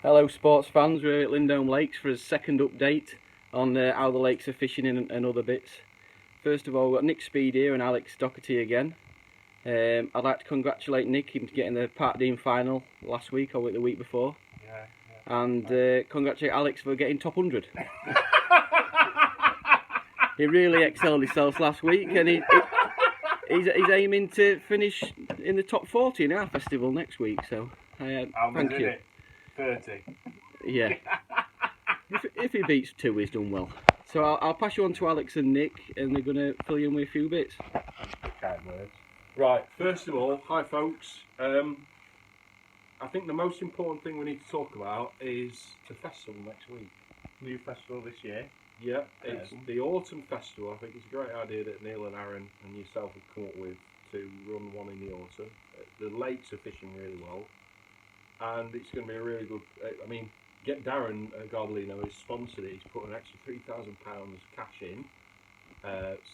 Hello sports fans, we're at Lindholme Lakes for a second update on how the lakes are fishing and other bits. First of all, we've got Nick Speed here and Alex Dockerty again. I'd like to congratulate Nick in getting the Part D final last week or the week before. Yeah. And congratulate Alex for getting top 100. He really excelled himself last week, and he's aiming to finish in the top 40 in our festival next week, so thank you. 30. Yeah. if he beats 2, he's done well. So I'll pass you on to Alex and Nick, and they're going to fill you in with a few bits. Kind words. Right, first of all, hi folks. I think the most important thing we need to talk about is the festival next week. New festival this year. Yeah, it's the Autumn Festival. I think it's a great idea that Neil and Aaron and yourself have come up with to run one in the autumn. The lakes are fishing really well, and it's going to be a really good. I mean, get Darren Gardolino has sponsored it. He's put an extra £3,000 cash in.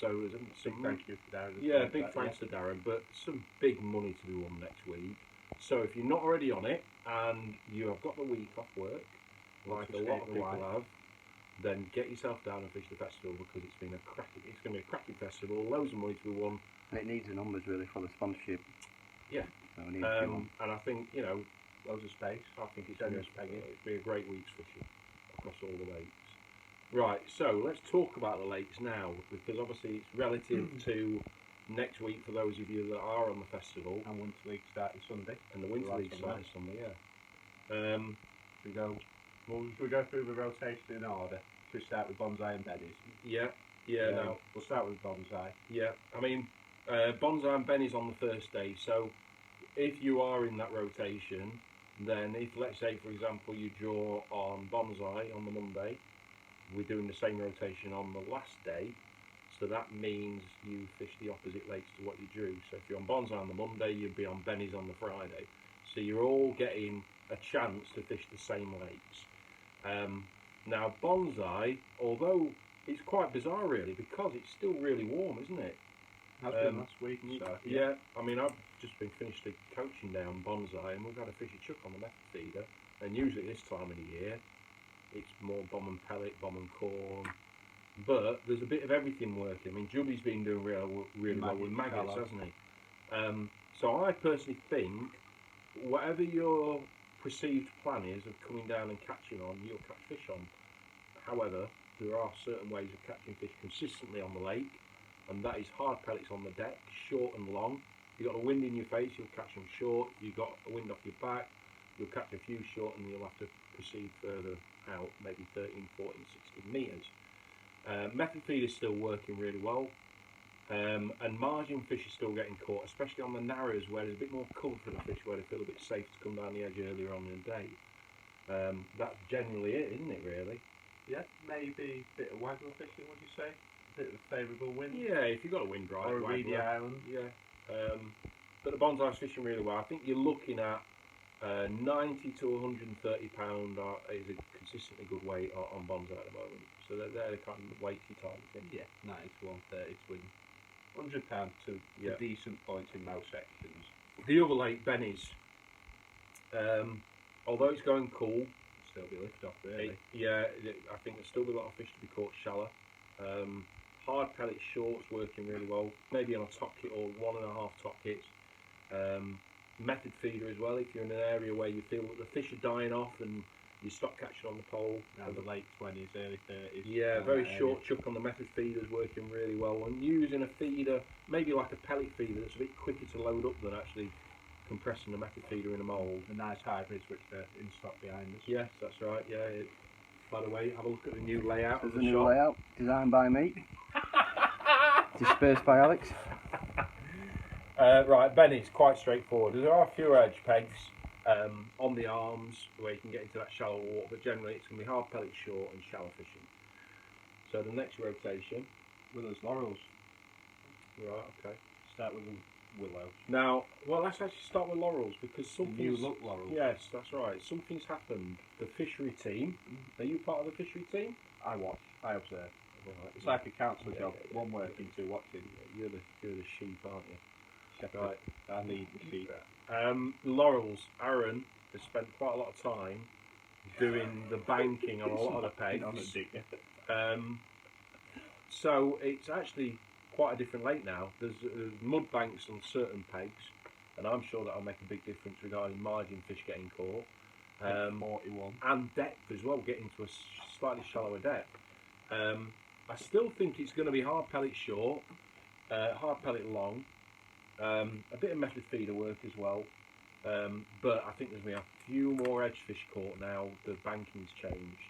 So there's some thank you for Darren. Yeah, big thanks to Darren. But some big money to be won next week. So if you're not already on it and you have got the week off work, like a lot of people have, then get yourself down and fish the festival, because it's going to be a cracking festival, loads of money to be won. And it needs the numbers really for the sponsorship. Yeah. So we need a few on. And I think, loads of space. I think it's going to be a great week's fishing across all the lakes. Right, so let's talk about the lakes now, because obviously it's relative to next week for those of you that are on the festival. And Winter League starting Sunday. And the Winter League starting Sunday, yeah. Should we go through the rotation in order? Should we start with Bonsai and Benny's? Yeah. No, we'll start with Bonsai. Yeah, I mean, Bonsai and Benny's on the first day, so if you are in that rotation, then if, let's say, for example, you draw on Bonsai on the Monday, we're doing the same rotation on the last day, so that means you fish the opposite lakes to what you drew. So if you're on Bonsai on the Monday, you'd be on Benny's on the Friday. So you're all getting a chance to fish the same lakes. Now Bonsai, although it's quite bizarre really, because it's still really warm, isn't it? Has been last week. So, yeah, I mean, I've just been finished a coaching day on Bonsai, and we've had a fishy chuck on the method feeder, and usually this time of the year it's more bomb and pellet, bomb and corn, but there's a bit of everything working. I mean, Jubby's been doing really well with maggots, hasn't he? So I personally think whatever your perceived plan is of coming down and catching on, you'll catch fish on. However, there are certain ways of catching fish consistently on the lake, and that is hard pellets on the deck, short and long. If you've got a wind in your face, you'll catch them short. If you've got a wind off your back, you'll catch a few short, and you'll have to proceed further out, maybe 13, 14, 16 metres. Method feed is still working really well, and margin fish are still getting caught, especially on the narrows where there's a bit more cover for the fish, where they feel a bit safe to come down the edge earlier on in the day. That's generally it, isn't it, really? Yeah, maybe a bit of waggle fishing, would you say? A bit of a favourable wind? Yeah, if you've got a wind right. Or a reedy island? Yeah. But the Bonsai's fishing really well. I think you're looking at 90 to 130 pound is a consistently good weight on Bonsai at the moment. So they're the kind of weights you're targeting. Yeah, 90 to 130 to win £100 to decent points in most sections. The other lake, Benny's, although it's going cool, still be lifted off really. I think there's still be a lot of fish to be caught shallow. Hard pellet shorts working really well, maybe on a top kit or 1.5 top kits. Method feeder as well, if you're in an area where you feel that the fish are dying off and you stop catching on the pole. Around the late 20s, early 30s. Yeah, very short chuck on the method feeder is working really well, and using a feeder, maybe like a pellet feeder, that's a bit quicker to load up than actually compressing the method feeder in a mould. The nice hybrids which are in stock behind us. Yes, that's right, yeah. By the way, have a look at the new layout. There's a new layout, designed by me. Dispersed by Alex. Right, Benny's quite straightforward. There are a few edge pegs on the arms where you can get into that shallow water, but generally it's going to be hard pellet short and shallow fishing. So the next rotation. With those laurels. Right, okay. Start with the willow. Now, well, let's actually start with laurels, because something's... New look laurels. Yes, that's right. Something's happened. The fishery team. Are you part of the fishery team? I watch. I observe. Right. It's like a council job. One working, two watching. You're the sheep, aren't you? Right. I need the sheep. Laurels, Aaron has spent quite a lot of time doing the banking on a lot of the pegs. So it's actually quite a different lake now. There's mud banks on certain pegs, and I'm sure that'll make a big difference regarding margin fish getting caught. 41. And depth as well, getting to a slightly shallower depth. I still think it's going to be hard pellet short, hard pellet long, a bit of method feeder work as well. But I think there's going to be a few more edge fish caught now. The banking's changed.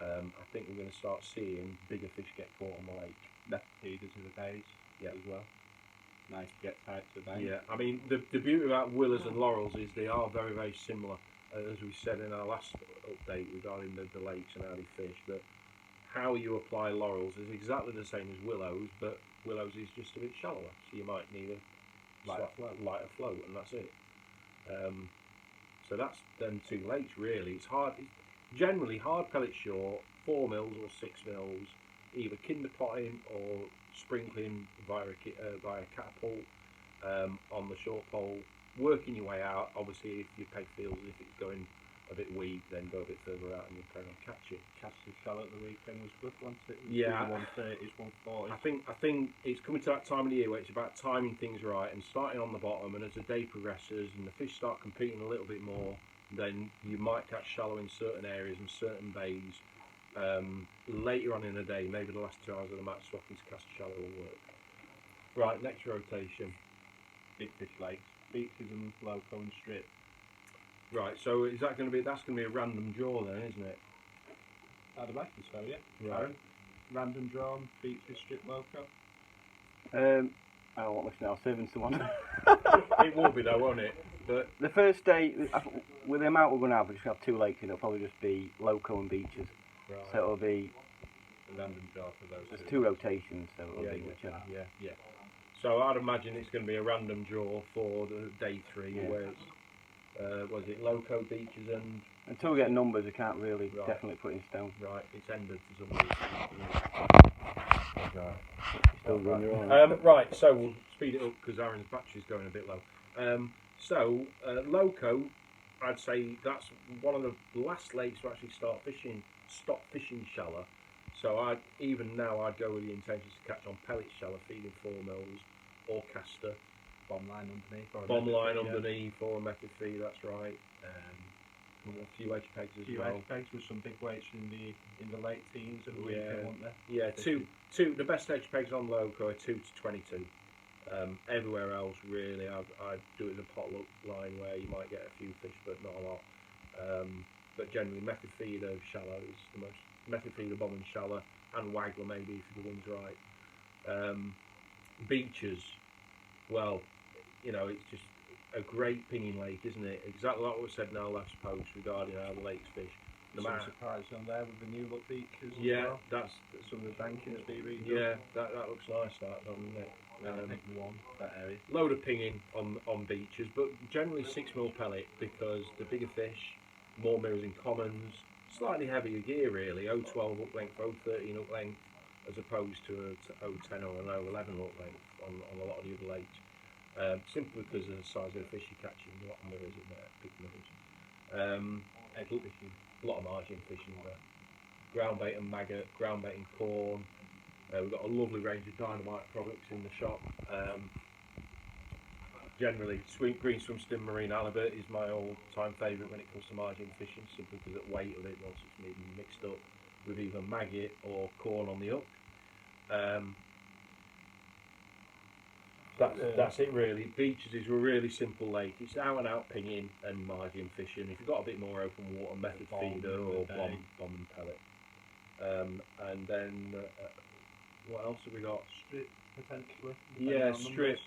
I think we're going to start seeing bigger fish get caught on the lake. Method feeders in the days as well. Nice to get tight to the bank. Yeah, I mean the beauty about willows and laurels is they are very, very similar. As we said in our last update regarding the lakes and how they fish, that how you apply laurels is exactly the same as willows, but willows is just a bit shallower, so you might need a lighter float, and that's it. So that's them two lakes really. It's hard. It's generally hard pellet short, 4 mils or 6 mils, either kinder potting or sprinkling via catapult on the short pole. Working your way out. Obviously, if your peg feels as if it's going a bit weak, then go a bit further out and you'll carry on catching. Casting shallow at the weekend was good, wasn't it? Yeah. 130s, 140s. I think it's coming to that time of the year where it's about timing things right and starting on the bottom, and as the day progresses and the fish start competing a little bit more, then you might catch shallow in certain areas and certain bays. Later on in the day, maybe the last 2 hours of the match, swapping to cast shallow will work. Right, next rotation. Big fish lakes, beaches and loco and strip. Right, so is that going to be? That's going to be a random draw then, isn't it? I'd imagine so, yeah. Right. Aaron, random drawn, beaches, strip, loco. I won't listen. I'll save someone. It will be though, won't it? But The first day, with the amount we're going to have, we're just going to have 2 lakes, and it'll probably just be loco and beaches. right. So it'll be A random draw for those there's two. 2 rotations, so it'll be whichever. Yeah. So I'd imagine it's going to be a random draw for the day 3, Yeah. where it's, was it loco, beaches, and Until we get numbers, we can't really Right. definitely put in stone. right, it's ended for some reason. Right. Still going your own. Right, so we'll speed it up because Aaron's battery's going a bit low. Loco, I'd say that's one of the last lakes to actually stop fishing shallow. So even now I'd go with the intentions to catch on pellet shallow, feeding 4 mils or caster. Bomb line underneath. Or a Bomb method line feed, underneath or a method feed, that's right. A few edge pegs as few well. edge pegs with some big weights in the late teens at the Yeah. weekend, weren't there? Yeah, two. The best edge pegs on loco are 2 to 22. Everywhere else, really, I'd do it as a potluck line where you might get a few fish, but not a lot. But generally, method feeder shallow is the most. Method feeder bomb and shallow, and waggler maybe if the wind's right. Beaches, well, it's just a great pinging lake, isn't it? Exactly like what we said in our last post regarding how the lakes fish. Some surprise on there with the new look beaches as Yeah, well. that's Some of the bankings be redone. yeah, that looks nice, that doesn't it? I think that area. Load of pinging on beaches, but generally 6 mil pellet because the bigger fish, more mirrors in commons, slightly heavier gear really, 012 up length, 013 up length, as opposed to 010 or an 011 up length on a lot of the other lakes. Simply because of the size of the fish you're catching, a lot of mirrors in there, big mirrors. Edge fishing. A lot of margin fishing there. Ground bait and maggot, ground bait and corn. We've got a lovely range of dynamite products in the shop. Generally, green swim stim marine halibut is my all-time favourite when it comes to margin fishing, simply because of the weight of it once it's maybe mixed up with either maggot or corn on the hook. That's it really. Beaches is a really simple lake. It's out and out pinging and margin fishing. If you've got a bit more open water, method feeder or bomb and pellet. And then what else have we got? Strip potentially. Yeah, strip.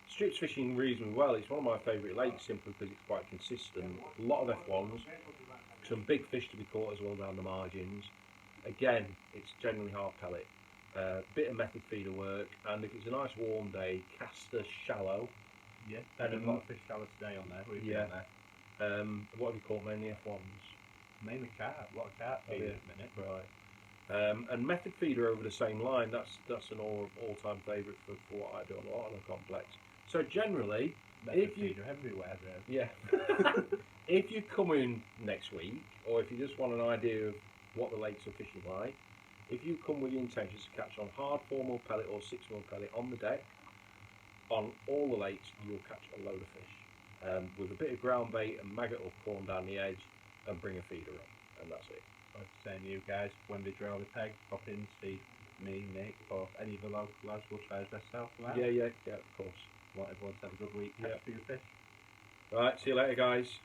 Strip's fishing reasonably well. It's one of my favourite lakes simply because it's quite consistent. A lot of F1s, some big fish to be caught as well down the margins. Again, it's generally half pellet. Bit of method feeder work, and if it's a nice warm day, caster shallow. Yeah, and a lot of fish shallow today on there. We've been on there. What have you caught mainly F1s? Mainly carp, a lot of carp feed at the minute. Right. And method feeder over the same line, that's an all-time favourite for what I do on a lot of the complex. So generally, If you- Feeder everywhere, though. Yeah. If you're coming next week, or if you just want an idea of what the lakes are fishing like, if you come with the intentions to catch on hard 4mm pellet or 6mm pellet on the deck, on all the lakes you'll catch a load of fish. With a bit of ground bait and maggot or corn down the edge, and bring a feeder on, and that's it. I was saying to you guys, when they drill the peg, pop in, see me, Nick, or any of the local lads will try his best help them out. Yeah, of course. Want everyone to have a good week. Catch a few fish. Right, see you later, guys.